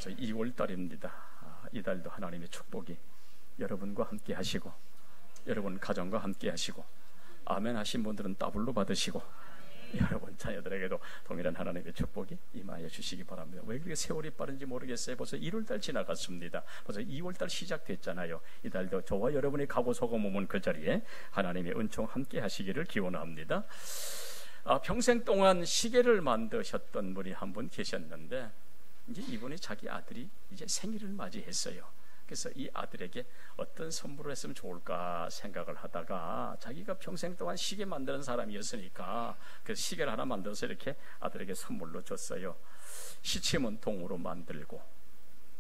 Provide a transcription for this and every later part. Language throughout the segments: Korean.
벌써 2월달입니다. 이달도 하나님의 축복이 여러분과 함께 하시고, 여러분 가정과 함께 하시고, 아멘 하신 분들은 더블로 받으시고, 여러분 자녀들에게도 동일한 하나님의 축복이 임하여 주시기 바랍니다. 왜 그렇게 세월이 빠른지 모르겠어요. 벌써 1월달 지나갔습니다. 벌써 2월달 시작됐잖아요. 이달도 저와 여러분이 가고 서고 머문 그 자리에 하나님의 은총 함께 하시기를 기원합니다. 평생 동안 시계를 만드셨던 분이 한 분 계셨는데, 이제 이분이 자기 아들이 이제 생일을 맞이했어요. 그래서 이 아들에게 어떤 선물을 했으면 좋을까 생각을 하다가, 자기가 평생 동안 시계 만드는 사람이었으니까 그래서 시계를 하나 만들어서 이렇게 아들에게 선물로 줬어요. 시침은 동으로 만들고,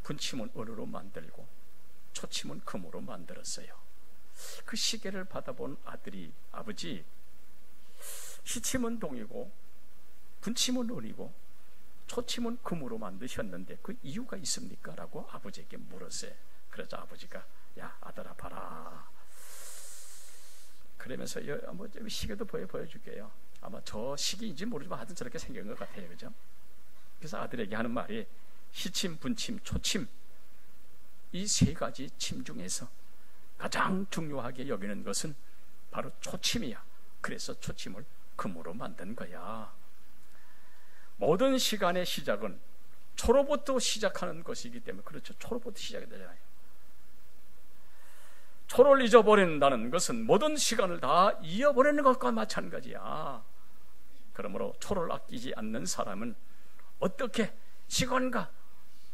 분침은 은으로 만들고, 초침은 금으로 만들었어요. 그 시계를 받아본 아들이, 아버지, 시침은 동이고 분침은 은이고 초침은 금으로 만드셨는데 그 이유가 있습니까? 라고 아버지에게 물었어요. 그래서 아버지가, 야 아들아 봐라, 그러면서 뭐 시계도 보여줄게요. 아마 저 시기인지 모르지만 하여튼 저렇게 생긴 것 같아요. 그죠? 그래서 아들에게 하는 말이, 시침, 분침, 초침, 이 세 가지 침 중에서 가장 중요하게 여기는 것은 바로 초침이야. 그래서 초침을 금으로 만든 거야. 모든 시간의 시작은 초로부터 시작하는 것이기 때문에, 그렇죠, 초로부터 시작이 되잖아요. 초를 잊어버린다는 것은 모든 시간을 다 잃어버리는 것과 마찬가지야. 그러므로 초를 아끼지 않는 사람은 어떻게 시간과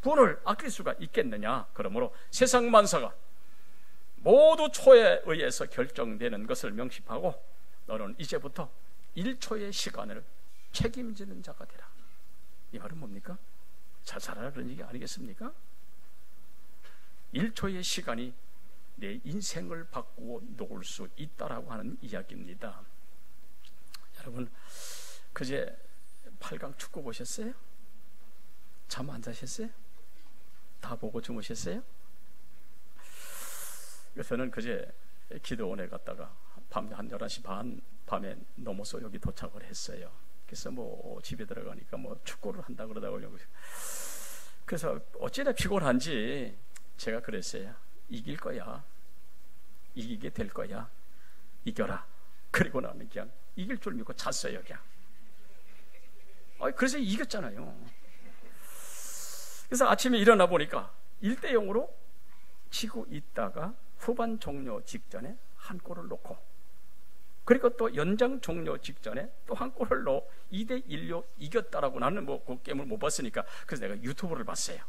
분을 아낄 수가 있겠느냐. 그러므로 세상 만사가 모두 초에 의해서 결정되는 것을 명심하고, 너는 이제부터 1초의 시간을 책임지는 자가 되라. 이 말은 뭡니까? 잘 살아라 그런 얘기 아니겠습니까? 1초의 시간이 내 인생을 바꾸어 놓을 수 있다라고 하는 이야기입니다. 여러분, 그제 8강 축구 보셨어요? 잠 안 자셨어요? 다 보고 주무셨어요? 저는 그제 기도원에 갔다가 밤 한 11시 반 밤에 넘어서 여기 도착을 했어요. 그래서 뭐 집에 들어가니까 뭐 축구를 한다 그러더라고요. 그래서 어찌나 피곤한지 제가 그랬어요. 이길 거야. 이기게 될 거야. 이겨라. 그리고 나는 그냥 이길 줄 믿고 잤어요. 그냥. 그래서 이겼잖아요. 그래서 아침에 일어나 보니까 1대0으로 지고 있다가 후반 종료 직전에 한 골을 넣고, 그리고 또 연장 종료 직전에 또 한 골을 넣어 2대1로 이겼다라고. 나는 뭐 그 게임을 못 봤으니까 그래서 내가 유튜브를 봤어요.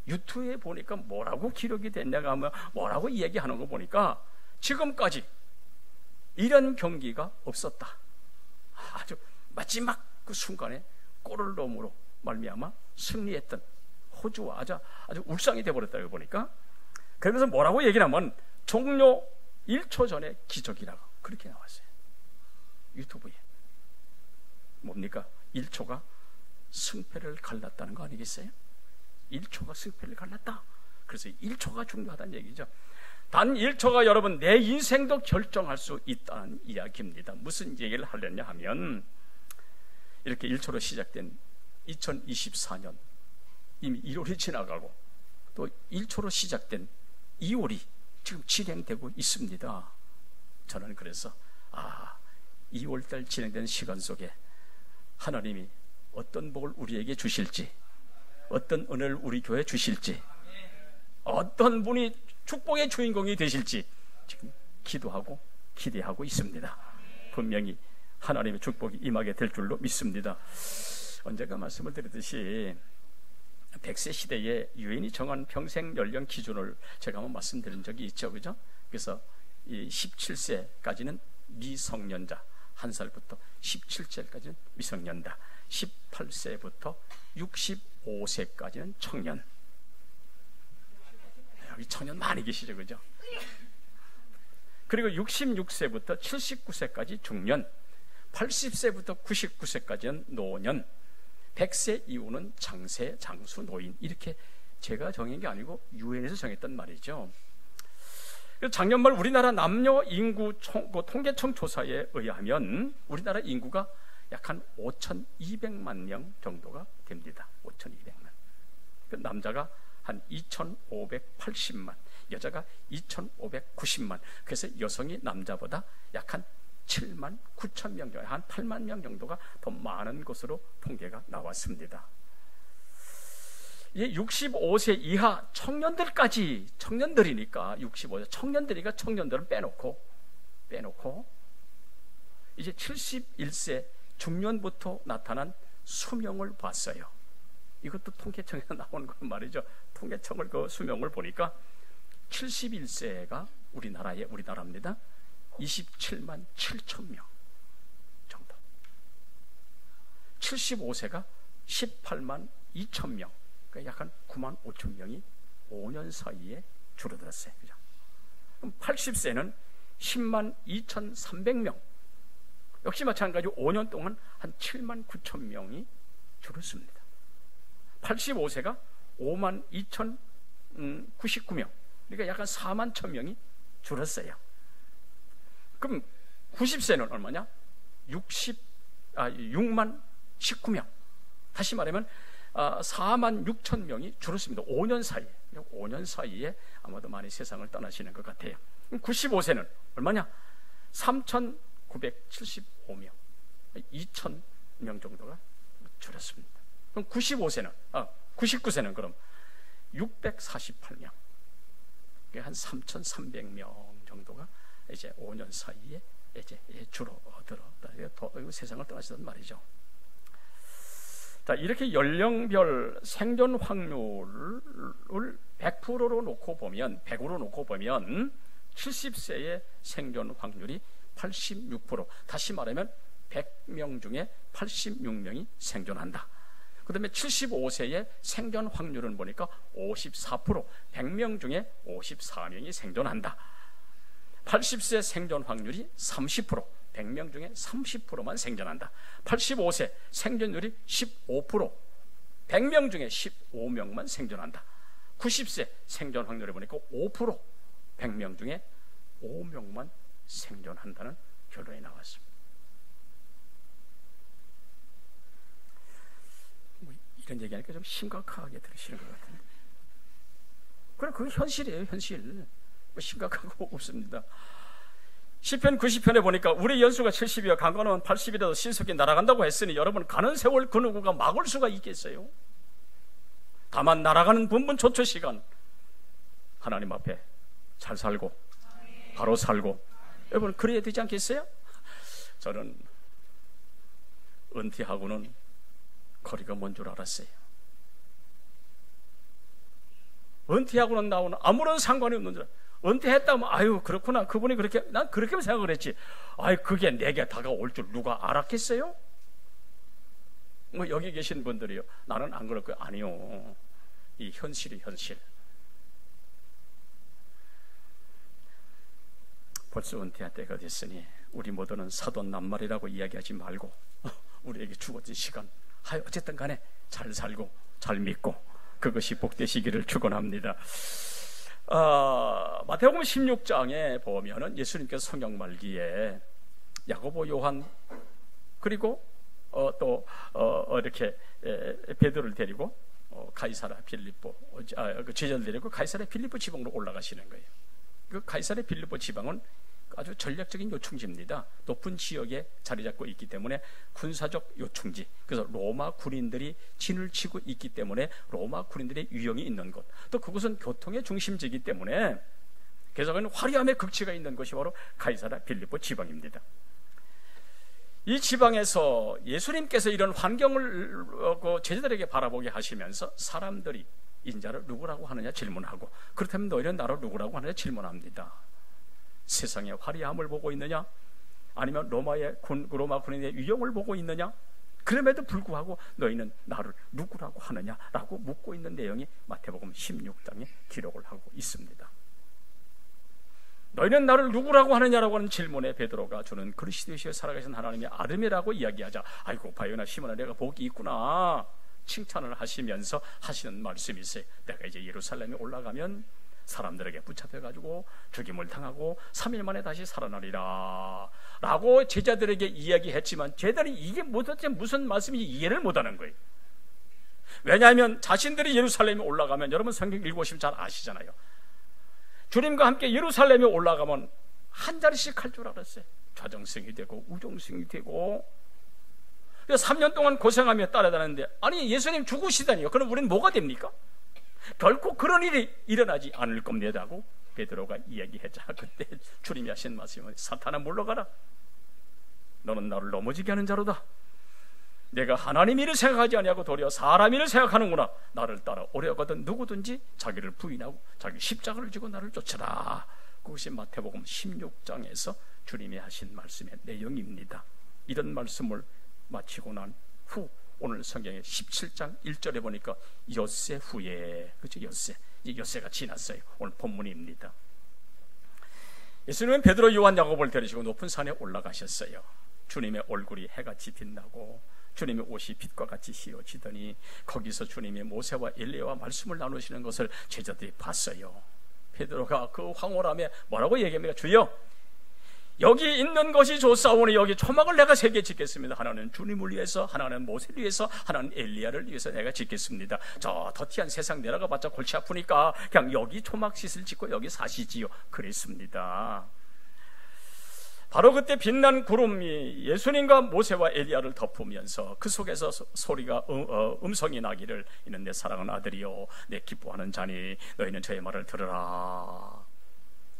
유튜브에 보니까 뭐라고 기록이 됐냐가 하면 뭐라고 이야기하는 거 보니까 지금까지 이런 경기가 없었다. 아주 마지막 그 순간에 골을 넣음으로 말미암아 승리했던 호주와 아주 울상이 되어버렸다고 보니까, 그러면서 뭐라고 얘기를 하면 종료 1초 전에 기적이라고 그렇게 나왔어요. 유튜브에. 뭡니까? 1초가 승패를 갈랐다는 거 아니겠어요? 1초가 승패를 갈랐다. 그래서 1초가 중요하다는 얘기죠. 단 1초가 여러분 내 인생도 결정할 수 있다는 이야기입니다. 무슨 얘기를 하려냐 하면, 이렇게 1초로 시작된 2024년 이미 1월이 지나가고, 또 1초로 시작된 2월이 지금 진행되고 있습니다. 저는 그래서 2월달 진행된 시간 속에 하나님이 어떤 복을 우리에게 주실지, 어떤 은혜를 우리 교회에 주실지, 어떤 분이 축복의 주인공이 되실지 지금 기도하고 기대하고 있습니다. 분명히 하나님의 축복이 임하게 될 줄로 믿습니다. 언젠가 말씀을 드렸듯이 100세 시대에 유엔이 정한 평생 연령 기준을 제가 한번 말씀드린 적이 있죠. 그죠? 그래서 이 17세까지는 미성년자, 1살부터 17세까지는 미성년자, 18세부터 65세까지는 청년. 여기 청년 많이 계시죠, 그죠? 그리고 66세부터 79세까지 중년, 80세부터 99세까지는 노년, 100세 이후는 장세, 장수, 노인. 이렇게 제가 정한 게 아니고 유엔에서 정했단 말이죠. 작년 말 우리나라 남녀 인구 통계청 조사에 의하면 우리나라 인구가 약 한 5,200만 명 정도가 됩니다. 5,200만. 그 남자가 한 2,580만, 여자가 2,590만. 그래서 여성이 남자보다 약 한 7만 9천 명 정도, 한 8만 명 정도가 더 많은 것으로 통계가 나왔습니다. 이 65세 이하 청년들까지, 청년들이니까 65세 청년들이니까 청년들은 빼놓고 이제 71세 중년부터 나타난 수명을 봤어요. 이것도 통계청에서 나오는 건 말이죠. 통계청을 그 수명을 보니까 71세가 우리나라입니다. 27만 7천 명 정도. 75세가 18만 2천 명. 그러니까 약 한 9만 5천 명이 5년 사이에 줄어들었어요. 그죠? 그럼 80세는 10만 2,300명. 역시 마찬가지로 5년 동안 한 7만 9천 명이 줄었습니다. 85세가 5만 2,099명. 그러니까 약 한 4만 1천 명이 줄었어요. 그럼 90세는 얼마냐? 6만 19명. 다시 말하면 4만 6천 명이 줄었습니다. 5년 사이에 아마도 많이 세상을 떠나시는 것 같아요. 그럼 95세는 얼마냐? 3,975명. 2천 명 정도가 줄었습니다. 그럼 99세는 그럼 648명. 한 3,300명 정도가 이제 5년 사이에 이제 줄어들어 세상을 떠나시단 말이죠. 자, 이렇게 연령별 생존 확률을 100%로 놓고 보면 100으로 놓고 보면 70세의 생존 확률이 86%. 다시 말하면 100명 중에 86명이 생존한다. 그 다음에 75세의 생존 확률은 보니까 54%, 100명 중에 54명이 생존한다. 80세 생존 확률이 30%, 100명 중에 30%만 생존한다. 85세 생존율이 15%, 100명 중에 15명만 생존한다. 90세 생존 확률을 보니까 5%, 100명 중에 5명만 생존한다는 결론이 나왔습니다. 이런 얘기하니까 좀 심각하게 들으시는 것 같은데, 그래, 그게 현실이에요. 현실. 뭐 심각한 거 없습니다. 시편 90편에 보니까 우리 연수가 70이여 강건하면 80이라도 신속히 날아간다고 했으니 여러분, 가는 세월 그 누구가 막을 수가 있겠어요? 다만 날아가는 분분초초 시간 하나님 앞에 잘 살고 바로 살고, 여러분 그래야 되지 않겠어요? 저는 은퇴하고는 거리가 먼 줄 알았어요. 은퇴하고는 나오는 아무런 상관이 없는 줄 알았어요. 은퇴했다면 아유 그렇구나, 그분이 그렇게, 난 그렇게 생각을 했지, 아유 그게 내게 다가올 줄 누가 알았겠어요? 뭐 여기 계신 분들이요, 나는 안 그럴 거예요. 아니요, 이 현실이 현실. 벌써 은퇴할 때가 됐으니 우리 모두는 사돈 낱말이라고 이야기하지 말고 우리에게 주어진 시간 어쨌든 간에 잘 살고 잘 믿고 그것이 복되시기를 축원합니다. 마태복음 16장에 보면은 예수님께서 성경 말기에 야고보, 요한 그리고 이렇게 베드로를 데리고 가이사랴 빌립보 그 제자를 데리고 가이사랴 빌립보 지방으로 올라가시는 거예요. 그 가이사랴 빌립보 지방은 아주 전략적인 요충지입니다. 높은 지역에 자리 잡고 있기 때문에 군사적 요충지, 그래서 로마 군인들이 진을 치고 있기 때문에 로마 군인들의 유형이 있는 곳, 또 그곳은 교통의 중심지이기 때문에 그래서 화려함의 극치가 있는 곳이 바로 가이사랴 빌립보 지방입니다. 이 지방에서 예수님께서 이런 환경을 제자들에게 바라보게 하시면서 사람들이 인자를 누구라고 하느냐 질문하고, 그렇다면 너희는 나를 누구라고 하느냐 질문합니다. 세상의 화려함을 보고 있느냐, 아니면 로마 군인의 유형을 보고 있느냐, 그럼에도 불구하고 너희는 나를 누구라고 하느냐라고 묻고 있는 내용이 마태복음 16장에 기록을 하고 있습니다. 너희는 나를 누구라고 하느냐라고 하는 질문에 베드로가 저는 그리스도이시여 살아계신 하나님의 아들이라고 이야기하자, 아이고 바요나 시몬아 내가 복이 있구나 칭찬을 하시면서 하시는 말씀이 있어요. 내가 이제 예루살렘에 올라가면 사람들에게 붙잡혀가지고 죽임을 당하고 3일 만에 다시 살아나리라 라고 제자들에게 이야기했지만 제자들이 이게 도대체 무슨 말씀인지 이해를 못하는 거예요. 왜냐하면 자신들이 예루살렘에 올라가면, 여러분 성경 읽어보시면 잘 아시잖아요. 주님과 함께 예루살렘에 올라가면 한 자리씩 할 줄 알았어요. 좌정승이 되고 우정승이 되고. 그래서 3년 동안 고생하며 따라다녔는데, 아니 예수님 죽으시다니요. 그럼 우리는 뭐가 됩니까? 결코 그런 일이 일어나지 않을 겁니다고 베드로가 이야기하자, 그때 주님이 하신 말씀은, 사탄아 물러가라. 너는 나를 넘어지게 하는 자로다. 내가 하나님 일을 생각하지 아니하고 도리어 사람 일을 생각하는구나. 나를 따라 오려거든 누구든지 자기를 부인하고 자기 십자가를 지고 나를 쫓아라. 그것이 마태복음 16장에서 주님이 하신 말씀의 내용입니다. 이런 말씀을 마치고 난 후 오늘 성경의 17장 1절에 보니까 엿새 후에, 그렇죠? 엿새가 지났어요. 오늘 본문입니다. 예수님은 베드로, 요한, 야고보를 데리시고 높은 산에 올라가셨어요. 주님의 얼굴이 해같이 빛나고 주님의 옷이 빛과 같이 휘어지더니 거기서 주님의 모세와 엘리야와 말씀을 나누시는 것을 제자들이 봤어요. 베드로가 그 황홀함에 뭐라고 얘기합니까? 주여, 여기 있는 것이 좋사오니 여기 초막을 내가 3개 짓겠습니다. 하나는 주님을 위해서, 하나는 모세를 위해서, 하나는 엘리야를 위해서 내가 짓겠습니다. 저 더티한 세상 내려가 봤자 골치 아프니까 그냥 여기 초막짓을 짓고 여기 사시지요. 그랬습니다. 바로 그때 빛난 구름이 예수님과 모세와 엘리야를 덮으면서 그 속에서 소리가 음성이 나기를, 이는 내 사랑하는 아들이요 내 기뻐하는 자니 너희는 저의 말을 들으라.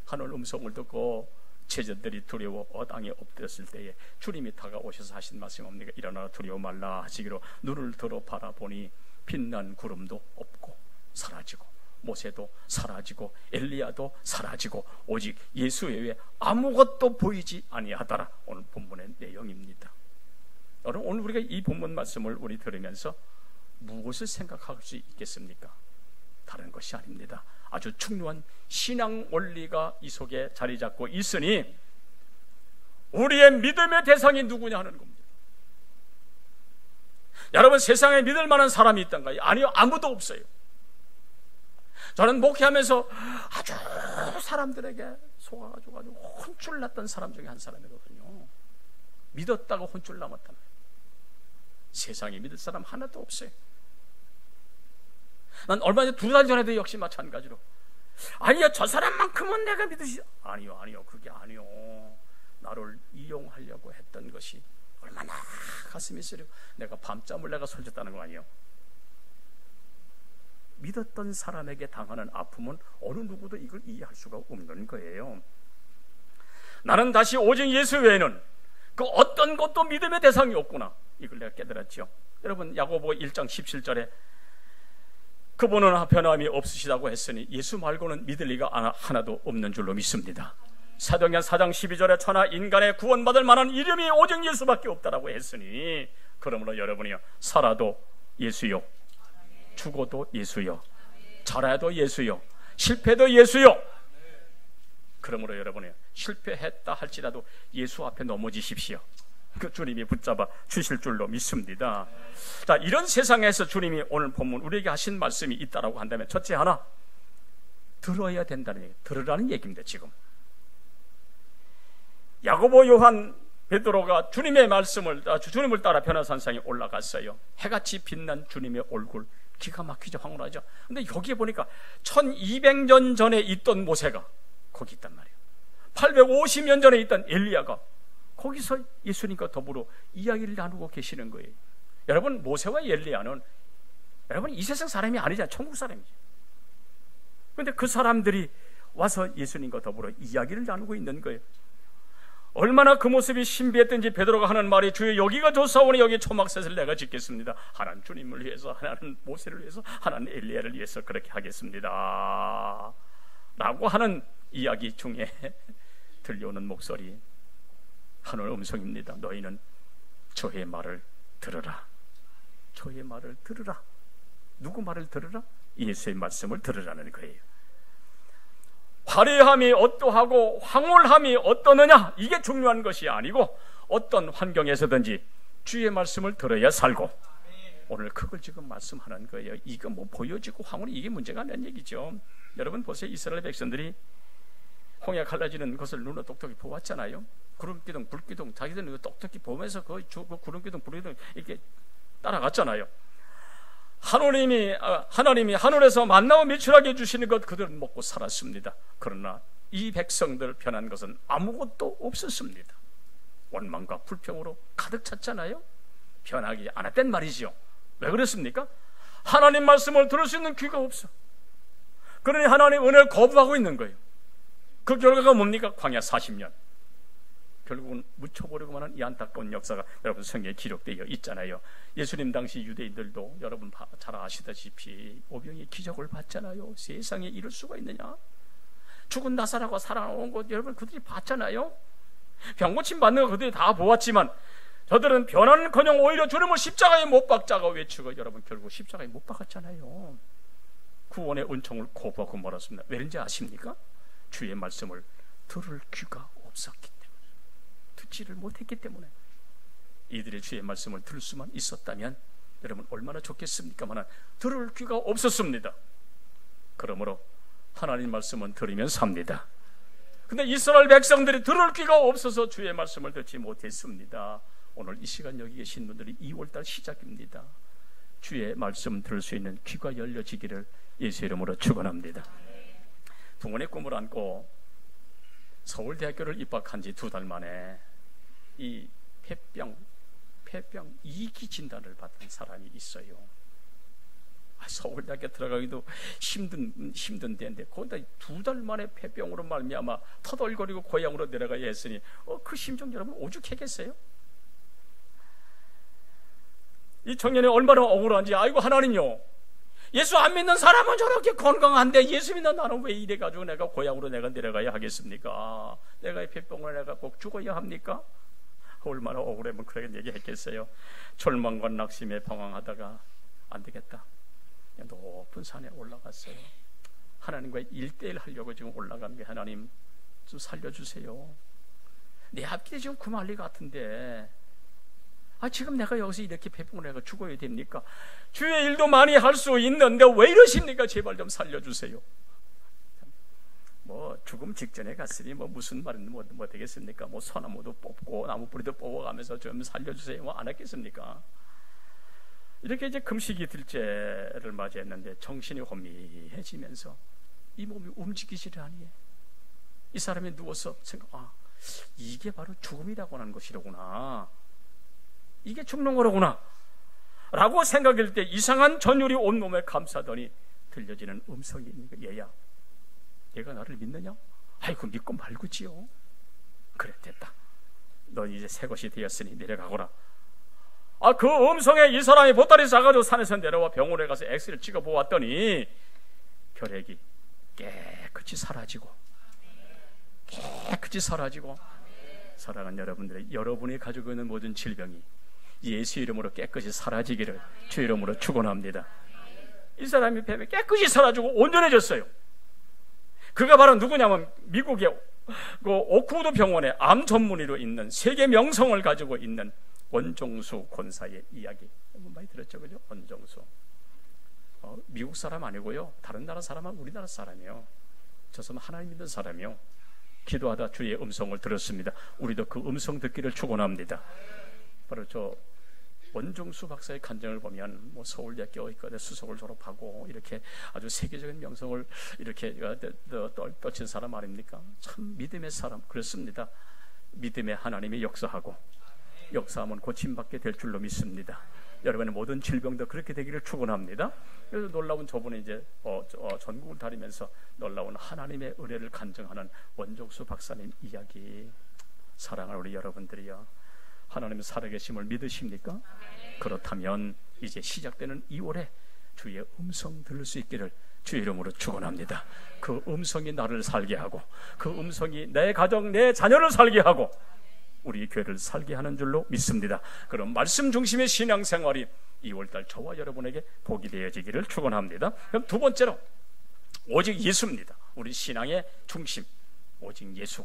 하늘 음성을 듣고 제자들이 두려워 땅에 엎드렸을 때에 주님이 다가오셔서 하신 말씀 뭡니까? 일어나라 두려워 말라 하시기로 눈을 들어 바라보니 빛난 구름도 없고 사라지고 모세도 사라지고 엘리야도 사라지고 오직 예수 외에 아무것도 보이지 아니하더라. 오늘 본문의 내용입니다. 여러분, 오늘 우리가 이 본문 말씀을 우리 들으면서 무엇을 생각할 수 있겠습니까? 다른 것이 아닙니다. 아주 중요한 신앙 원리가 이 속에 자리 잡고 있으니 우리의 믿음의 대상이 누구냐 하는 겁니다. 여러분, 세상에 믿을 만한 사람이 있던가요? 아니요, 아무도 없어요. 저는 목회하면서 아주 사람들에게 속아가지고 아주 혼쭐 났던 사람 중에 한 사람이거든요. 믿었다고 혼쭐 남았다는 거예요. 세상에 믿을 사람 하나도 없어요. 난 얼마 전에 2달 전에도 역시 마찬가지로, 아니요 저 사람만큼은 내가 믿으시, 아니요 그게 아니요, 나를 이용하려고 했던 것이 얼마나 가슴이 쓰리고 내가 밤잠을 내가 설쳤다는 거 아니에요. 믿었던 사람에게 당하는 아픔은 어느 누구도 이걸 이해할 수가 없는 거예요. 나는 다시 오직 예수 외에는 그 어떤 것도 믿음의 대상이 없구나, 이걸 내가 깨달았죠. 여러분, 야고보 1장 17절에 그분은 변함이 없으시다고 했으니 예수 말고는 믿을 리가 하나도 없는 줄로 믿습니다. 사도행전 4장 12절에 천하 인간의 구원받을 만한 이름이 오직 예수밖에 없다라고 했으니, 그러므로 여러분이요, 살아도 예수요, 죽어도 예수요, 잘해도 예수요, 실패도 예수요. 그러므로 여러분이요, 실패했다 할지라도 예수 앞에 넘어지십시오. 그 주님이 붙잡아 주실 줄로 믿습니다. 자, 이런 세상에서 주님이 오늘 본문 우리에게 하신 말씀이 있다라고 한다면, 첫째 하나, 들어야 된다는 얘기, 들으라는 얘기입니다. 지금 야고보, 요한, 베드로가 주님의 말씀을, 주님을 따라 변화산상에 올라갔어요. 해같이 빛난 주님의 얼굴, 기가 막히죠. 황홀하죠. 근데 여기에 보니까 1200년 전에 있던 모세가 거기 있단 말이에요. 850년 전에 있던 엘리야가 거기서 예수님과 더불어 이야기를 나누고 계시는 거예요. 여러분, 모세와 엘리야는 여러분 이 세상 사람이 아니잖아요. 천국 사람이죠. 그런데 그 사람들이 와서 예수님과 더불어 이야기를 나누고 있는 거예요. 얼마나 그 모습이 신비했던지 베드로가 하는 말이, 주여 여기가 좋사오니 여기 초막셋을 내가 짓겠습니다. 하나는 주님을 위해서, 하나는 모세를 위해서, 하나는 엘리야를 위해서 그렇게 하겠습니다 라고 하는 이야기 중에 들려오는 목소리, 하늘 음성입니다. 너희는 저의 말을 들으라. 저의 말을 들으라. 누구 말을 들으라? 예수의 말씀을 들으라는 거예요. 화려함이 어떠하고 황홀함이 어떠느냐, 이게 중요한 것이 아니고 어떤 환경에서든지 주의 말씀을 들어야 살고, 오늘 그걸 지금 말씀하는 거예요. 이거 뭐 보여지고 황홀이 이게 문제가 아니라는 얘기죠. 여러분 보세요. 이스라엘 백성들이 홍해 갈라지는 것을 눈으로 똑똑히 보았잖아요. 구름기둥, 불기둥, 자기들은 똑똑히 보면서 그 구름기둥, 불기둥 이렇게 따라갔잖아요. 하나님이 하늘에서 만나와 밀출하게 해주시는 것 그들은 먹고 살았습니다. 그러나 이 백성들 변한 것은 아무것도 없었습니다. 원망과 불평으로 가득 찼잖아요. 변하지 않았단 말이죠. 왜 그렇습니까? 하나님 말씀을 들을 수 있는 귀가 없어. 그러니 하나님 은혜를 거부하고 있는 거예요. 그 결과가 뭡니까? 광야 40년. 결국은 묻혀버리고 마는 이 안타까운 역사가 여러분 성경에 기록되어 있잖아요. 예수님 당시 유대인들도 여러분 잘 아시다시피 오병이의 기적을 봤잖아요. 세상에 이럴 수가 있느냐? 죽은 나사로가 살아나온 것 여러분 그들이 봤잖아요. 병고침 받는 거 그들이 다 보았지만 저들은 변화는커녕 오히려 주님을 십자가에 못 박자가 외치고 여러분 결국 십자가에 못 박았잖아요. 구원의 은총을 거부하고 말았습니다. 왜인지 아십니까? 주의 말씀을 들을 귀가 없었기 때문에, 듣지를 못했기 때문에. 이들의 주의 말씀을 들을 수만 있었다면 여러분 얼마나 좋겠습니까만 들을 귀가 없었습니다. 그러므로 하나님 말씀은 들으면 삽니다. 근데 이스라엘 백성들이 들을 귀가 없어서 주의 말씀을 듣지 못했습니다. 오늘 이 시간 여기 계신 분들이 2월달 시작입니다. 주의 말씀 들을 수 있는 귀가 열려지기를 예수 이름으로 축원합니다. 부모의 꿈을 안고 서울대학교를 입학한 지 2달 만에 이 폐병 2기 진단을 받은 사람이 있어요. 서울대학교 들어가기도 힘든 데인데 거기다 2달 만에 폐병으로 말미암아 터덜거리고 고향으로 내려가야 했으니 그 심정 여러분 오죽했겠어요? 이 청년이 얼마나 억울한지. 아이고 하나님요, 예수 안 믿는 사람은 저렇게 건강한데 예수 믿는 나는 왜 이래가지고 내가 고향으로 내가 내려가야 하겠습니까? 내가 이 폐병을 내가 꼭 죽어야 합니까? 얼마나 억울하면 그렇게 얘기했겠어요. 절망과 낙심에 방황하다가 안 되겠다, 높은 산에 올라갔어요. 하나님과 1대1 하려고 지금 올라간 게, 하나님 좀 살려주세요. 내 앞길에 지금 금할 리 같은데 지금 내가 여기서 이렇게 폐병을 해가 죽어야 됩니까? 주의 일도 많이 할 수 있는데 왜 이러십니까? 제발 좀 살려주세요. 뭐 죽음 직전에 갔으니 뭐 무슨 말은 뭐 되겠습니까? 뭐 소나무도 뽑고 나무 뿌리도 뽑아가면서 좀 살려주세요 뭐 안 했겠습니까? 이렇게 이제 금식이 들째를 맞이했는데 정신이 혼미해지면서 이 몸이 움직이지를 아니에요. 이 사람이 누워서 이게 바로 죽음이라고 하는 것이로구나, 이게 죽는 거로구나 라고 생각할 때 이상한 전율이 온몸에 감싸더니 들려지는 음성이 있는 거예요. 얘야, 얘가 나를 믿느냐? 아이고 믿고 말고지요. 그래 됐다, 넌 이제 새 것이 되었으니 내려가거라. 그 음성에 이 사람이 보따리 싸가지고 산에서 내려와 병원에 가서 엑스를 찍어 보았더니 혈액이 깨끗이 사라지고 사랑하는 여러분들의, 여러분이 가지고 있는 모든 질병이 예수 이름으로 깨끗이 사라지기를 주 이름으로 축원합니다. 이 사람이 폐병이 깨끗이 사라지고 온전해졌어요. 그가 바로 누구냐면 미국의 그 오크우드 병원에 암 전문의로 있는 세계 명성을 가지고 있는 원종수 권사의 이야기 많이 들었죠, 그죠? 원종수 미국 사람 아니고요, 다른 나라 사람은 우리나라 사람이요. 저 사람은 하나님 믿는 사람이요. 기도하다 주의 음성을 들었습니다. 우리도 그 음성 듣기를 축원합니다. 바로 저 원종수 박사의 간증을 보면 뭐 서울대학교 수석을 졸업하고 이렇게 아주 세계적인 명성을 이렇게 떨친 사람 아닙니까? 참 믿음의 사람. 그렇습니다. 믿음의 하나님이 역사하면 고침받게 될 줄로 믿습니다. 여러분의 모든 질병도 그렇게 되기를 축원합니다. 그래서 놀라운 저분이 이제 전국을 다니면서 놀라운 하나님의 은혜를 간증하는 원종수 박사님 이야기. 사랑하는 우리 여러분들이요, 하나님의 살아계심을 믿으십니까? 그렇다면 이제 시작되는 2월에 주의 음성 들을 수 있기를 주의 이름으로 축원합니다. 그 음성이 나를 살게 하고, 그 음성이 내 가정, 내 자녀를 살게 하고 우리 교회를 살게 하는 줄로 믿습니다. 그럼 말씀 중심의 신앙생활이 2월달 저와 여러분에게 복이 되어지기를 축원합니다. 그럼 두 번째로 오직 예수입니다. 우리 신앙의 중심, 오직 예수.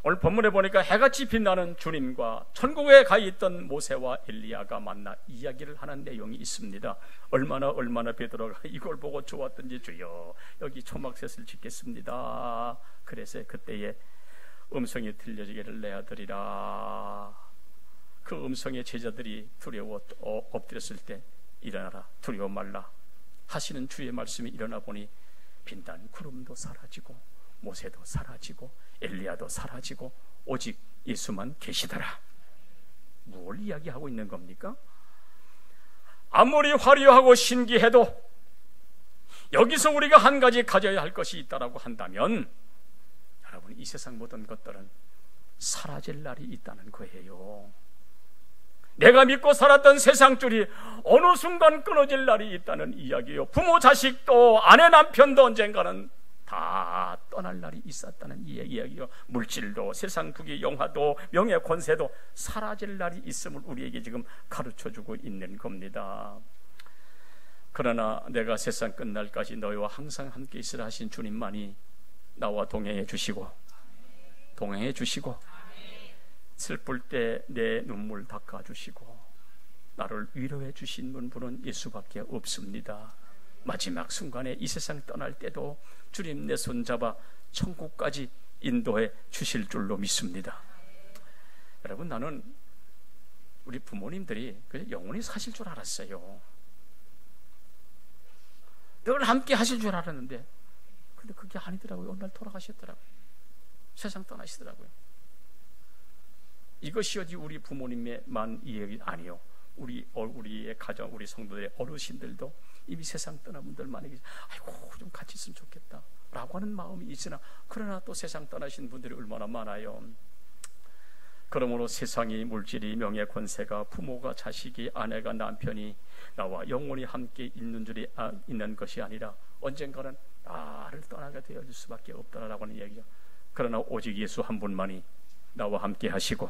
오늘 본문에 보니까 해같이 빛나는 주님과 천국에 가 있던 모세와 엘리야가 만나 이야기를 하는 내용이 있습니다. 얼마나 베드로가 이걸 보고 좋았던지, 주여 여기 초막셋을 짓겠습니다. 그래서 그때에 음성이 들려지기를 내어드리라. 그 음성에 제자들이 두려워 엎드렸을 때 일어나라, 두려워 말라 하시는 주의 말씀이 일어나 보니 빈단 구름도 사라지고 모세도 사라지고 엘리야도 사라지고 오직 예수만 계시더라. 뭘 이야기하고 있는 겁니까? 아무리 화려하고 신기해도 여기서 우리가 한 가지 가져야 할 것이 있다라고 한다면, 여러분, 이 세상 모든 것들은 사라질 날이 있다는 거예요. 내가 믿고 살았던 세상줄이 어느 순간 끊어질 날이 있다는 이야기예요. 부모 자식도 아내 남편도 언젠가는 다 떠날 날이 있었다는 이야기예요. 물질도 세상 부귀 영화도 명예 권세도 사라질 날이 있음을 우리에게 지금 가르쳐주고 있는 겁니다. 그러나 내가 세상 끝날까지 너희와 항상 함께 있으라 하신 주님만이 나와 동행해 주시고 슬플 때 내 눈물 닦아주시고 나를 위로해 주신 분은 예수밖에 없습니다. 마지막 순간에 이 세상 떠날 때도 주님 내 손잡아 천국까지 인도해 주실 줄로 믿습니다. 여러분, 나는 우리 부모님들이 영원히 사실 줄 알았어요. 늘 함께 하실 줄 알았는데, 근데 그게 아니더라고요. 어느 날 돌아가셨더라고요. 세상 떠나시더라고요. 이것이 어디 우리 부모님의만 이야기 아니요. 우리의 가정, 우리 성도들의 어르신들도 이미 세상 떠난 분들 만약에 아이고 좀 같이 있으면 좋겠다 라고 하는 마음이 있으나, 그러나 또 세상 떠나신 분들이 얼마나 많아요. 그러므로 세상이, 물질이, 명예, 권세가, 부모가, 자식이, 아내가, 남편이 나와 영원히 함께 있는 줄이 있는 것이 아니라 언젠가는 나를 떠나게 되어질 수밖에 없다라고 하는 얘기죠. 그러나 오직 예수 한 분만이 나와 함께 하시고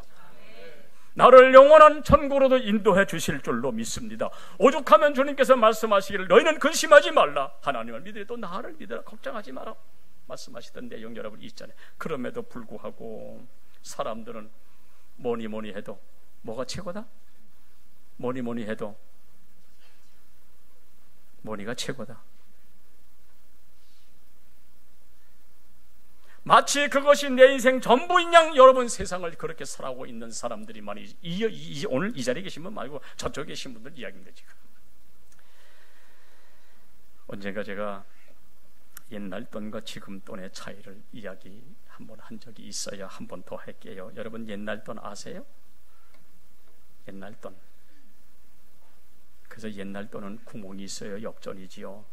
나를 영원한 천국으로도 인도해 주실 줄로 믿습니다. 오죽하면 주님께서 말씀하시기를 너희는 근심하지 말라, 하나님을 믿으라, 또 나를 믿으라, 걱정하지 마라 말씀하시던 내용 여러분 있잖아요. 그럼에도 불구하고 사람들은 뭐니 해도 뭐가 최고다? 뭐니 해도 뭐니가 최고다. 마치 그것이 내 인생 전부인 양 여러분 세상을 그렇게 살아오고 있는 사람들이 많이 오늘 이 자리에 계신 분 말고 저쪽에 계신 분들 이야기입니다. 지금 언젠가 제가 옛날 돈과 지금 돈의 차이를 이야기 한번 한 적이 있어야 한 번 더 할게요. 여러분 옛날 돈 아세요? 옛날 돈. 그래서 옛날 돈은 구멍이 있어요. 역전이지요.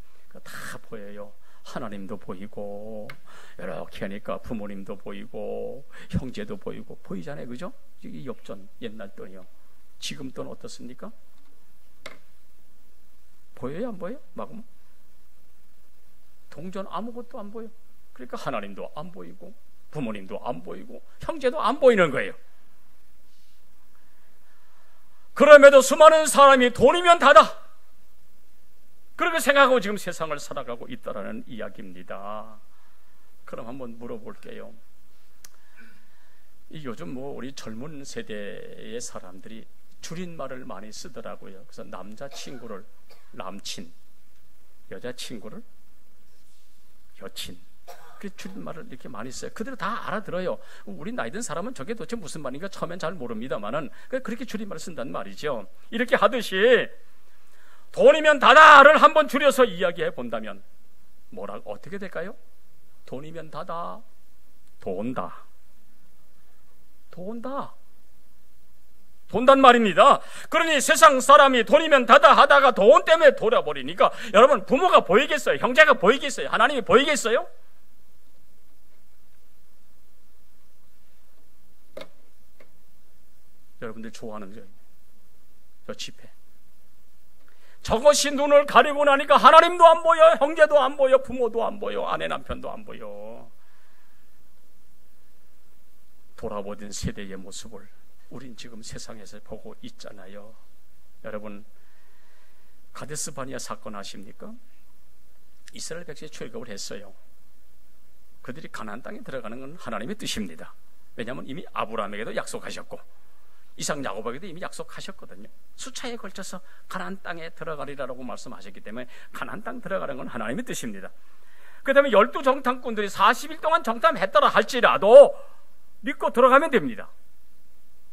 다 보여요. 하나님도 보이고 이렇게 하니까 부모님도 보이고 형제도 보이고 보이잖아요. 그죠? 이게 역전 옛날 돈이요. 지금 돈 어떻습니까? 보여요? 안 보여요? 막으면 동전 아무것도 안 보여. 그러니까 하나님도 안 보이고 부모님도 안 보이고 형제도 안 보이는 거예요. 그럼에도 수많은 사람이 돈이면 다다 그렇게 생각하고 지금 세상을 살아가고 있다라는 이야기입니다. 그럼 한번 물어볼게요. 요즘 우리 젊은 세대의 사람들이 줄임말을 많이 쓰더라고요. 그래서 남자친구를 남친, 여자친구를 여친, 그 줄임말을 이렇게 많이 써요. 그대로 다 알아들어요. 우리 나이 든 사람은 저게 도대체 무슨 말인가 처음엔 잘 모릅니다만은 그렇게 줄임말을 쓴다는 말이죠. 이렇게 하듯이 돈이면 다다를 한번 줄여서 이야기해 본다면 어떻게 될까요? 돈이면 다다, 돈다, 돈단 말입니다. 그러니 세상 사람이 돈이면 다다 하다가 돈 때문에 돌아버리니까 여러분 부모가 보이겠어요? 형제가 보이겠어요? 하나님이 보이겠어요? 여러분들 좋아하는 저 집회, 저것이 눈을 가리고 나니까 하나님도 안 보여, 형제도 안 보여, 부모도 안 보여, 아내 남편도 안 보여. 돌아보던 세대의 모습을 우린 지금 세상에서 보고 있잖아요. 여러분 가데스 바니아 사건 아십니까? 이스라엘 백성이 출애굽을 했어요. 그들이 가나안 땅에 들어가는 건 하나님의 뜻입니다. 왜냐하면 이미 아브라함에게도 약속하셨고 이삭 야곱에게도 이미 약속하셨거든요. 수차에 걸쳐서 가나안 땅에 들어가리라고 말씀하셨기 때문에 가나안 땅 들어가는 건 하나님의 뜻입니다. 그 다음에 12정탐꾼들이 40일 동안 정탐했더라 할지라도 믿고 들어가면 됩니다.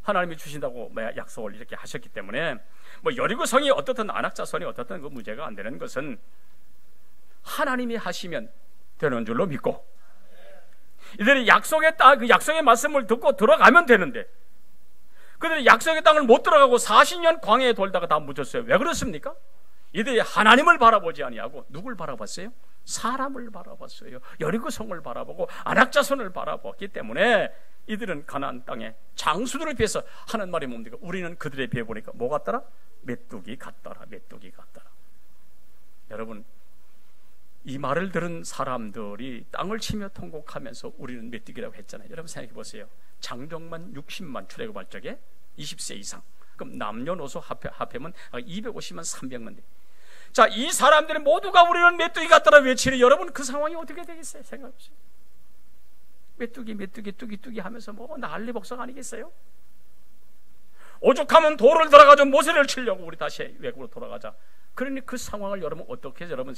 하나님이 주신다고 약속을 이렇게 하셨기 때문에. 뭐 여리고성이 어떻든 안악자손이 어떻든 그 문제가 안 되는 것은 하나님이 하시면 되는 줄로 믿고 이들이 약속의 땅, 그 약속의 말씀을 듣고 들어가면 되는데 그들이 약속의 땅을 못 들어가고 40년 광야에 돌다가 다 묻었어요. 왜 그렇습니까? 이들이 하나님을 바라보지 아니하고 누굴 바라봤어요? 사람을 바라봤어요. 여리고성을 바라보고 안악자손을 바라봤기 때문에 이들은 가나안 땅에 장수들을 비해서 하는 말이 뭡니까? 우리는 그들에 비해 보니까 뭐 같더라? 메뚜기 같더라. 메뚜기 같더라. 여러분, 이 말을 들은 사람들이 땅을 치며 통곡하면서 우리는 메뚜기라고 했잖아요. 여러분 생각해 보세요. 장정만 60만 출애굽할 적에 20세 이상, 그럼 남녀노소 합하면 250만 300만 대. 자, 이 사람들은 모두가 우리는 메뚜기 같더라 외치는 여러분 그 상황이 어떻게 되겠어요? 생각해 보세요. 메뚜기 메뚜기 뚜기뚜기 하면서 뭐 난리 복석 아니겠어요? 오죽하면 돌을 들어가지고 모세를 치려고 우리 다시 외국으로 돌아가자. 그러니 그 상황을 여러분 어떻게 여러분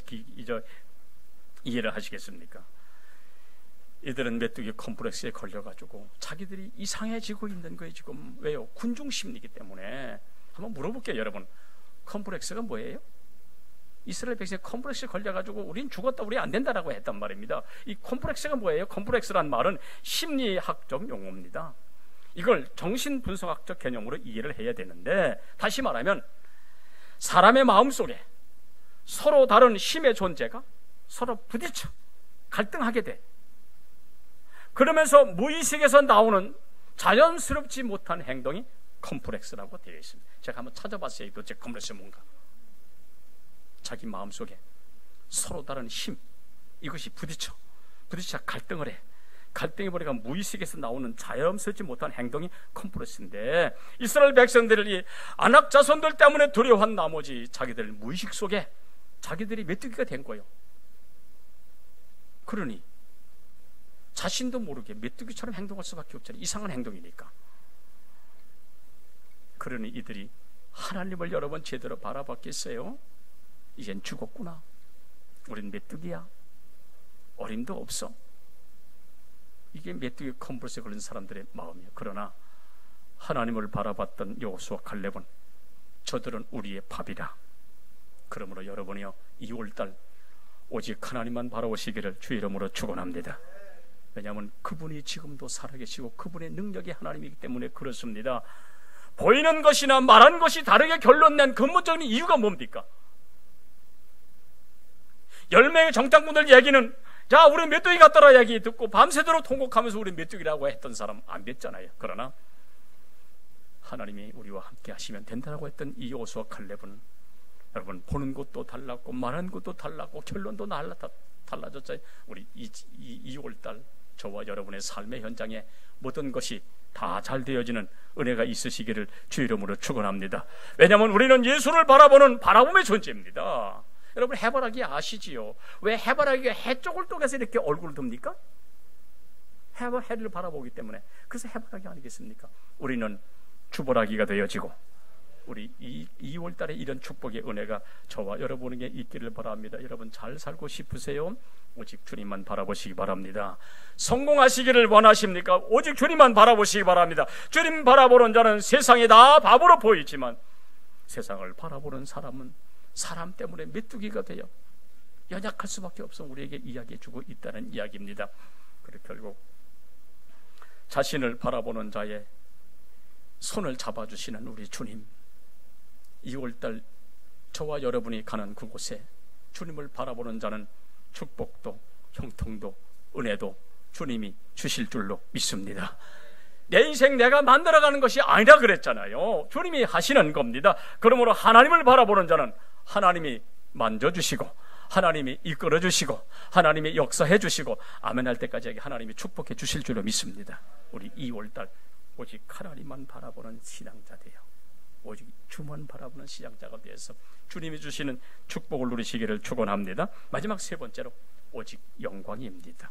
이해를 하시겠습니까? 이들은 메뚜기 컴플렉스에 걸려가지고 자기들이 이상해지고 있는 거예요. 지금 왜요? 군중심리이기 때문에. 한번 물어볼게요. 여러분, 컴플렉스가 뭐예요? 이스라엘 백성이 컴플렉스에 걸려가지고 우린 죽었다, 우리 안 된다라고 했단 말입니다. 이 컴플렉스가 뭐예요? 컴플렉스란 말은 심리학적 용어입니다. 이걸 정신분석학적 개념으로 이해를 해야 되는데, 다시 말하면 사람의 마음속에 서로 다른 힘의 존재가 서로 부딪혀 갈등하게 돼. 그러면서 무의식에서 나오는 자연스럽지 못한 행동이 컴플렉스라고 되어 있습니다. 제가 한번 찾아봤어요. 도대체 컴플렉스가 뭔가. 자기 마음속에 서로 다른 힘, 이것이 부딪혀 갈등을 해. 갈등이 보니까 무의식에서 나오는 자연스럽지 못한 행동이 컴플렉스인데, 이스라엘 백성들이 안악 자손들 때문에 두려워한 나머지 자기들 무의식 속에 자기들이 메뚜기가 된 거예요. 그러니 자신도 모르게 메뚜기처럼 행동할 수밖에 없잖아요. 이상한 행동이니까. 그러니 이들이 하나님을 여러 번 제대로 바라봤겠어요? 이젠 죽었구나. 우린 메뚜기야. 어림도 없어. 이게 메뚜기 컴플렉스에 걸린 사람들의 마음이에요. 그러나 하나님을 바라봤던 여호수아 갈렙은 저들은 우리의 밥이라. 그러므로 여러분이요, 2월달 오직 하나님만 바라보시기를 주 이름으로 축원합니다. 왜냐하면 그분이 지금도 살아계시고 그분의 능력이 하나님이기 때문에 그렇습니다. 보이는 것이나 말한 것이 다르게 결론낸 근본적인 이유가 뭡니까? 10명의 정탐꾼들 얘기는 자, 우리 메뚜기 같더라 얘기 듣고 밤새도록 통곡하면서 우리 메뚜기라고 했던 사람 안 됐잖아요. 그러나 하나님이 우리와 함께 하시면 된다고 했던 이 여호수아 칼렙은 여러분 보는 것도 달랐고 말하는 것도 달랐고 결론도 달라졌어요. 우리 2월달 저와 여러분의 삶의 현장에 모든 것이 다 잘 되어지는 은혜가 있으시기를 주 이름으로 축원합니다. 왜냐하면 우리는 예수를 바라봄의 존재입니다. 여러분 해바라기 아시지요? 왜 해바라기가 해 쪽을 통해서 이렇게 얼굴을 듭니까? 해를 바라보기 때문에. 그래서 해바라기 아니겠습니까? 우리는 주보라기가 되어지고 우리 2월달에 이런 축복의 은혜가 저와 여러분에게 있기를 바랍니다. 여러분 잘 살고 싶으세요? 오직 주님만 바라보시기 바랍니다. 성공하시기를 원하십니까? 오직 주님만 바라보시기 바랍니다. 주님 바라보는 자는 세상에 다 바보로 보이지만 세상을 바라보는 사람은 사람 때문에 메뚜기가 되어 연약할 수밖에 없어 우리에게 이야기해주고 있다는 이야기입니다. 그리고 결국 자신을 바라보는 자의 손을 잡아주시는 우리 주님, 2월달 저와 여러분이 가는 그곳에 주님을 바라보는 자는 축복도 형통도 은혜도 주님이 주실 줄로 믿습니다. 내 인생 내가 만들어가는 것이 아니라 그랬잖아요. 주님이 하시는 겁니다. 그러므로 하나님을 바라보는 자는 하나님이 만져주시고 하나님이 이끌어주시고 하나님이 역사해주시고 아멘할 때까지 하나님이 축복해 주실 줄로 믿습니다. 우리 2월달 오직 하나님만 바라보는 신앙자 되어 오직 주만 바라보는 신앙자가 되어서 주님이 주시는 축복을 누리시기를 축원합니다. 마지막 세 번째로 오직 영광입니다.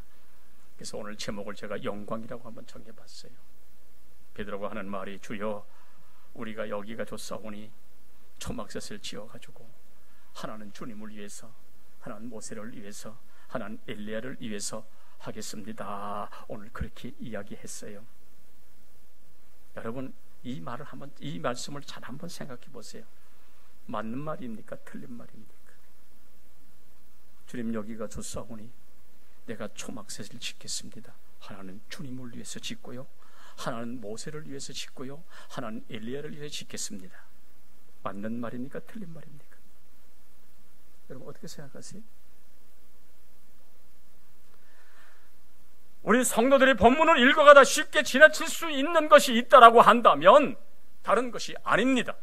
그래서 오늘 제목을 제가 영광이라고 한번 정해봤어요. 베드로가 하는 말이 주여 우리가 여기가 좋사오니 초막셋을 지어가지고 하나는 주님을 위해서 하나는 모세를 위해서 하나는 엘리야를 위해서 하겠습니다. 오늘 그렇게 이야기했어요. 여러분 이 말씀을 잘 한번 생각해 보세요. 맞는 말입니까? 틀린 말입니까? 주님, 여기가 좋사오니 내가 초막셋을 짓겠습니다. 하나는 주님을 위해서 짓고요, 하나는 모세를 위해서 짓고요, 하나는 엘리야를 위해서 짓겠습니다. 맞는 말입니까? 틀린 말입니까? 여러분 어떻게 생각하세요? 우리 성도들이 본문을 읽어가다 쉽게 지나칠 수 있는 것이 있다라고 한다면 다른 것이 아닙니다.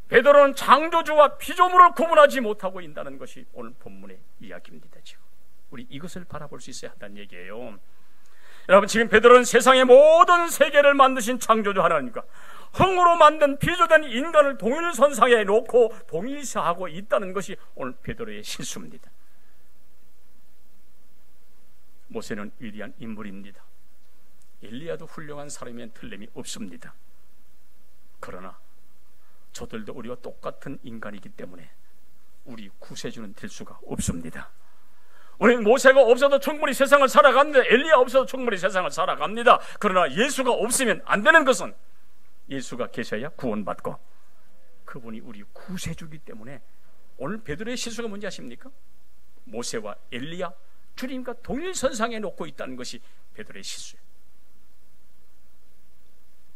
베드로는 창조주와 피조물을 구분하지 못하고 있다는 것이 오늘 본문의 이야기입니다. 지금 우리 이것을 바라볼 수 있어야 한다는 얘기예요. 여러분, 지금 베드로는 세상의 모든 세계를 만드신 창조주 하나님과 흥으로 만든 피조된 인간을 동일선상에 놓고 동일시하고 있다는 것이 오늘 베드로의 실수입니다. 모세는 위대한 인물입니다. 엘리야도 훌륭한 사람이면 틀림이 없습니다. 그러나 저들도 우리와 똑같은 인간이기 때문에 우리 구세주는 될 수가 없습니다. 우리는 모세가 없어도 충분히 세상을 살아갑니다. 엘리야 없어도 충분히 세상을 살아갑니다. 그러나 예수가 없으면 안 되는 것은 예수가 계셔야 구원받고, 그분이 우리 구세주이기 때문에 오늘 베드로의 실수가 뭔지 아십니까? 모세와 엘리야, 주님과 동일선상에 놓고 있다는 것이 베드로의 실수예요.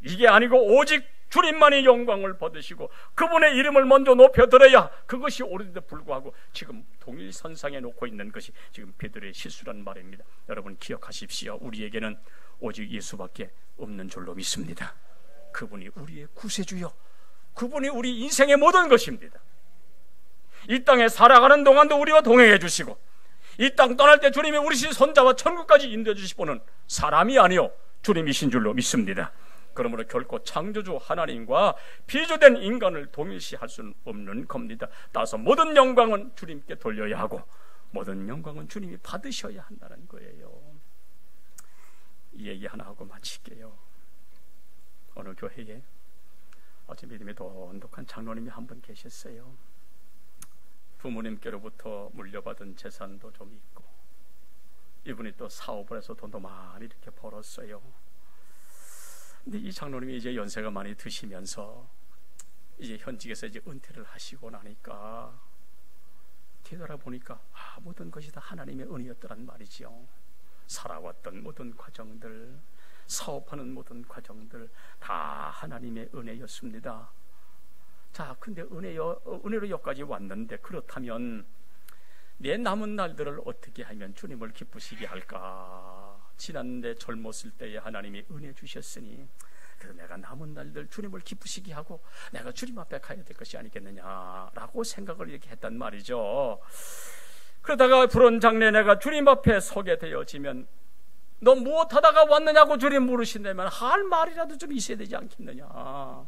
이게 아니고 오직 주님만이 영광을 받으시고 그분의 이름을 먼저 높여드려야 그것이 옳은데 불구하고 지금 동일선상에 놓고 있는 것이 지금 베드로의 실수란 말입니다. 여러분 기억하십시오. 우리에게는 오직 예수밖에 없는 줄로 믿습니다. 그분이 우리의 구세주요, 그분이 우리 인생의 모든 것입니다. 이 땅에 살아가는 동안도 우리와 동행해 주시고 이 땅 떠날 때 주님이 우리 손잡아 천국까지 인도해 주실 분은 사람이 아니요 주님이신 줄로 믿습니다. 그러므로 결코 창조주 하나님과 피조된 인간을 동일시할 수는 없는 겁니다. 따라서 모든 영광은 주님께 돌려야 하고 모든 영광은 주님이 받으셔야 한다는 거예요. 이 얘기 하나 하고 마칠게요. 어느 교회에 아주 믿음이 돈독한 장로님이 한 분 계셨어요. 부모님께로부터 물려받은 재산도 좀 있고 이분이 또 사업을 해서 돈도 많이 이렇게 벌었어요. 근데 이 장로님이 이제 연세가 많이 드시면서 이제 현직에서 이제 은퇴를 하시고 나니까 되돌아보니까 모든 것이 다 하나님의 은혜였더란 말이죠. 살아왔던 모든 과정들, 사업하는 모든 과정들 다 하나님의 은혜였습니다. 자, 근데 은혜로 여기까지 왔는데 그렇다면 내 남은 날들을 어떻게 하면 주님을 기쁘시게 할까? 지난 내 젊었을 때에 하나님이 은혜 주셨으니 그래서 내가 남은 날들 주님을 기쁘시게 하고 내가 주님 앞에 가야 될 것이 아니겠느냐라고 생각을 이렇게 했단 말이죠. 그러다가 불온 장래 내가 주님 앞에 서게 되어지면 너 무엇하다가 왔느냐고 주님 물으신다면 할 말이라도 좀 있어야 되지 않겠느냐.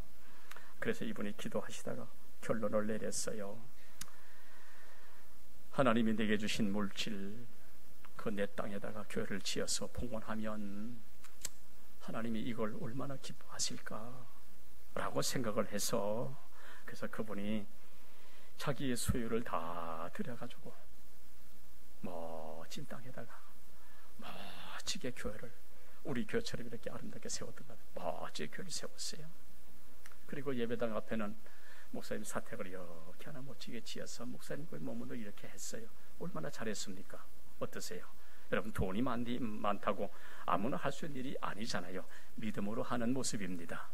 그래서 이분이 기도하시다가 결론을 내렸어요. 하나님이 내게 주신 물질 그 내 땅에다가 교회를 지어서 봉헌하면 하나님이 이걸 얼마나 기뻐하실까 라고 생각을 해서 그래서 그분이 자기의 소유를 다 들여가지고 멋진 땅에다가 멋지게 교회를 우리 교회처럼 이렇게 아름답게 세웠던 것 멋지게 교회를 세웠어요. 그리고 예배당 앞에는 목사님 사택을 이렇게 하나 멋지게 지어서 목사님 그 머무도 이렇게 했어요. 얼마나 잘했습니까? 어떠세요? 여러분 돈이 많다고 아무나 할 수 있는 일이 아니잖아요. 믿음으로 하는 모습입니다.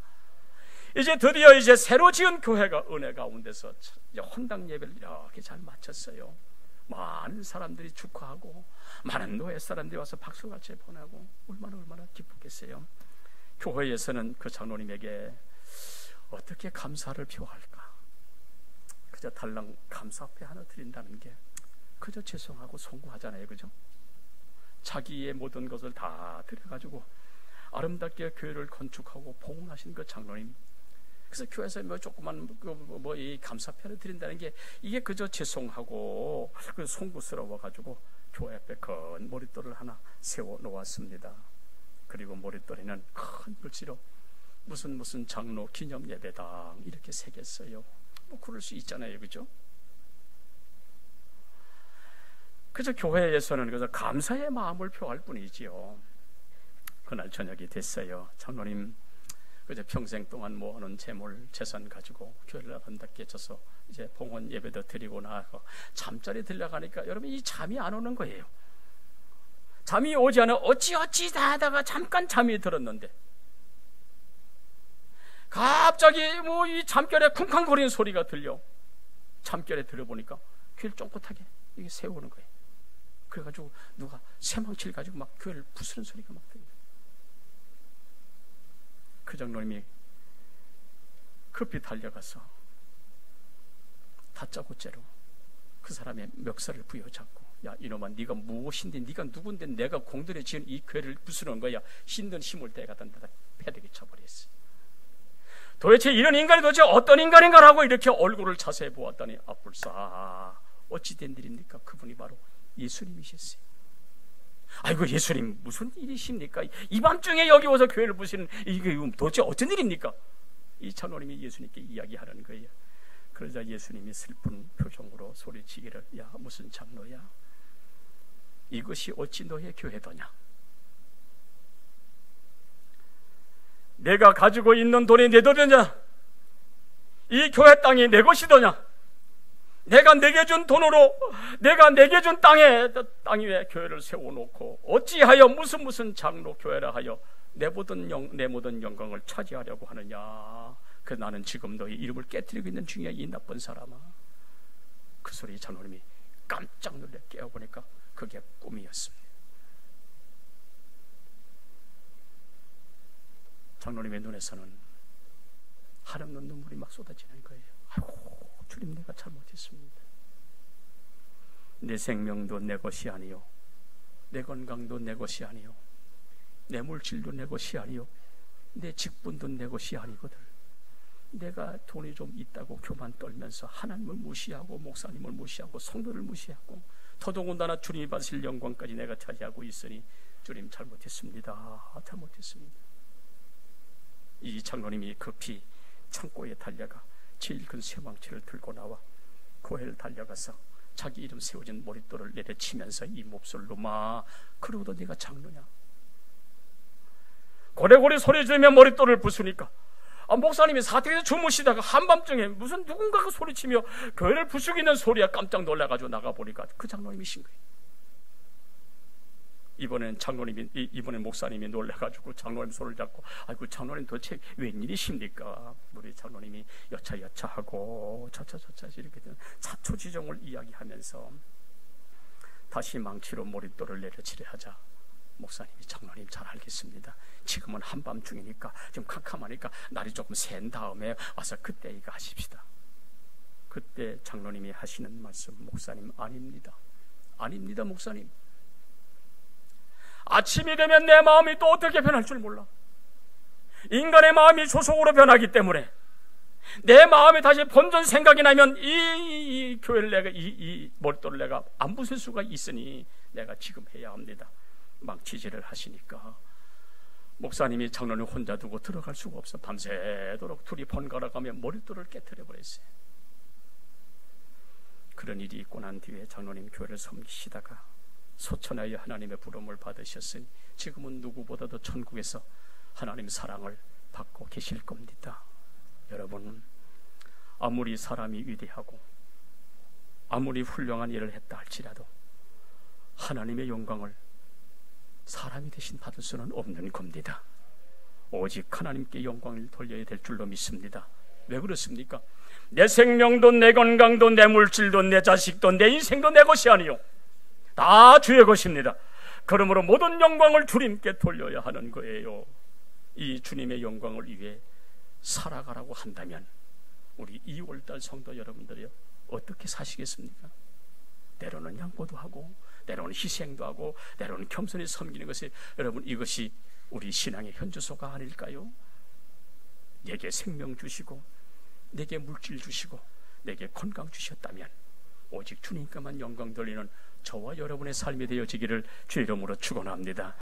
이제 드디어 이제 새로 지은 교회가 은혜 가운데서 헌당 예배를 이렇게 잘 마쳤어요. 많은 사람들이 축하하고 많은 노예 사람들이 와서 박수같이 보내고 얼마나 기쁘겠어요. 교회에서는 그 장로님에게 어떻게 감사를 표할까? 그저 달랑 감사패 하나 드린다는 게 그저 죄송하고 송구하잖아요. 그죠? 자기의 모든 것을 다 들여가지고 아름답게 교회를 건축하고 봉헌하신 그 장로님. 그래서 교회에서 조그만 이 감사패를 드린다는 게 이게 그저 죄송하고 그 송구스러워가지고 교회 앞에 큰 머릿돌을 하나 세워 놓았습니다. 그리고 머릿돌에는 큰 글씨로 무슨 장로 기념 예배당 이렇게 새겼어요. 그럴 수 있잖아요. 그죠? 그저 교회에서는 그저 감사의 마음을 표할 뿐이지요. 그날 저녁이 됐어요. 장로님 그저 평생 동안 모아놓은 재물 재산 가지고 교회를 아름답게 쳐서 이제 봉헌 예배도 드리고 나서 잠자리 들려가니까 여러분 이 잠이 안 오는 거예요. 잠이 오지 않아 어찌 다 하다가 잠깐 잠이 들었는데 갑자기 뭐 이 잠결에 쿵쾅거리는 소리가 들려. 잠결에 들어보니까 귀를 쫑긋하게 이게 세우는 거예요. 그래가지고 누가 쇠망치를 가지고 막 교회를 부수는 소리가 막 들려요. 그 장로님이 급히 달려가서 다짜고짜로 그 사람의 멱살을 부여잡고, 야 이놈아, 네가 무엇인데, 네가 누군데 내가 공들여 지은 이 교회를 부수는 거야. 힘든 힘을 대가던 데다 패대기 쳐버렸어. 도대체 이런 인간이 도대체 어떤 인간인가라고 이렇게 얼굴을 자세히 보았더니 아뿔싸, 어찌 된 일입니까? 그분이 바로 예수님이셨어요. 아이고 예수님 무슨 일이십니까? 이 밤중에 여기 와서 교회를 부시는 이게 도대체 어쩐 일입니까? 이 장로님이 예수님께 이야기하는 거예요. 그러자 예수님이 슬픈 표정으로 소리치기를, 야 무슨 장로야, 이것이 어찌 너의 교회더냐? 내가 가지고 있는 돈이 내 돈이냐? 이 교회 땅이 내 것이더냐? 내가 내게 준 돈으로, 내가 내게 준 땅 위에 교회를 세워놓고 어찌하여 무슨 장로 교회라 하여 내 모든 영광을 차지하려고 하느냐? 그 나는 지금 너희 이름을 깨뜨리고 있는 중이야, 이 나쁜 사람아. 그 소리 장로님이 깜짝 놀래 깨어보니까 그게 꿈이었습니다. 장로님의 눈에서는 한없는 눈물이 막 쏟아지는 거예요. 아이고 주님, 내가 잘못했습니다. 내 생명도 내 것이 아니요, 내 건강도 내 것이 아니요, 내 물질도 내 것이 아니요, 내 직분도 내 것이 아니거든. 내가 돈이 좀 있다고 교만 떨면서 하나님을 무시하고 목사님을 무시하고 성도를 무시하고 더더군다나 주님이 받으실 영광까지 내가 차지하고 있으니 주님 잘못했습니다. 잘못했습니다. 이 장로님이 급히 창고에 달려가 제일 큰 쇠망치를 들고 나와 교회를 달려가서 자기 이름 세워진 머릿돌을 내려치면서 이 몹쓸 놈아, 그러고도 네가 장로냐? 고래고래 소리 지르며 머릿돌을 부수니까 목사님이 사택에서 주무시다가 한밤중에 무슨 누군가가 소리치며 교회를 부수기는 소리에 깜짝 놀라가지고 나가보니까 그 장로님이신 거예요. 이번엔 목사님이 놀라가지고 장로님 손을 잡고, 아이고 장로님 도대체 웬일이십니까? 우리 장로님이 여차하고 저차 이렇게 자초지종을 이야기하면서 다시 망치로 머릿돌을 내려치려 하자 목사님이, 장로님 잘 알겠습니다. 지금은 한밤중이니까 좀 캄캄하니까 날이 조금 센 다음에 와서 그때 이거 하십시다. 그때 장로님이 하시는 말씀, 목사님 아닙니다 목사님. 아침이 되면 내 마음이 또 어떻게 변할 줄 몰라. 인간의 마음이 조속으로 변하기 때문에 내 마음에 다시 본전 생각이 나면 이 교회를 내가 이 머릿돌을 내가 안 부술 수가 있으니 내가 지금 해야 합니다. 망치질을 하시니까 목사님이 장로님 혼자 두고 들어갈 수가 없어 밤새도록 둘이 번갈아가며 머릿돌을 깨트려 버렸어요. 그런 일이 있고 난 뒤에 장로님 교회를 섬기시다가 소천하여 하나님의 부름을 받으셨으니 지금은 누구보다도 천국에서 하나님 사랑을 받고 계실 겁니다. 여러분, 아무리 사람이 위대하고 아무리 훌륭한 일을 했다 할지라도 하나님의 영광을 사람이 대신 받을 수는 없는 겁니다. 오직 하나님께 영광을 돌려야 될 줄로 믿습니다. 왜 그렇습니까? 내 생명도 내 건강도 내 물질도 내 자식도 내 인생도 내 것이 아니요, 다 주의 것입니다. 그러므로 모든 영광을 주님께 돌려야 하는 거예요. 이 주님의 영광을 위해 살아가라고 한다면 우리 2월달 성도 여러분들이요, 어떻게 사시겠습니까? 때로는 양보도 하고 때로는 희생도 하고 때로는 겸손히 섬기는 것이, 여러분 이것이 우리 신앙의 현주소가 아닐까요? 내게 생명 주시고 내게 물질 주시고 내게 건강 주셨다면 오직 주님께만 영광 돌리는 저와 여러분의 삶이 되어지기를 주의 이름으로 축원합니다.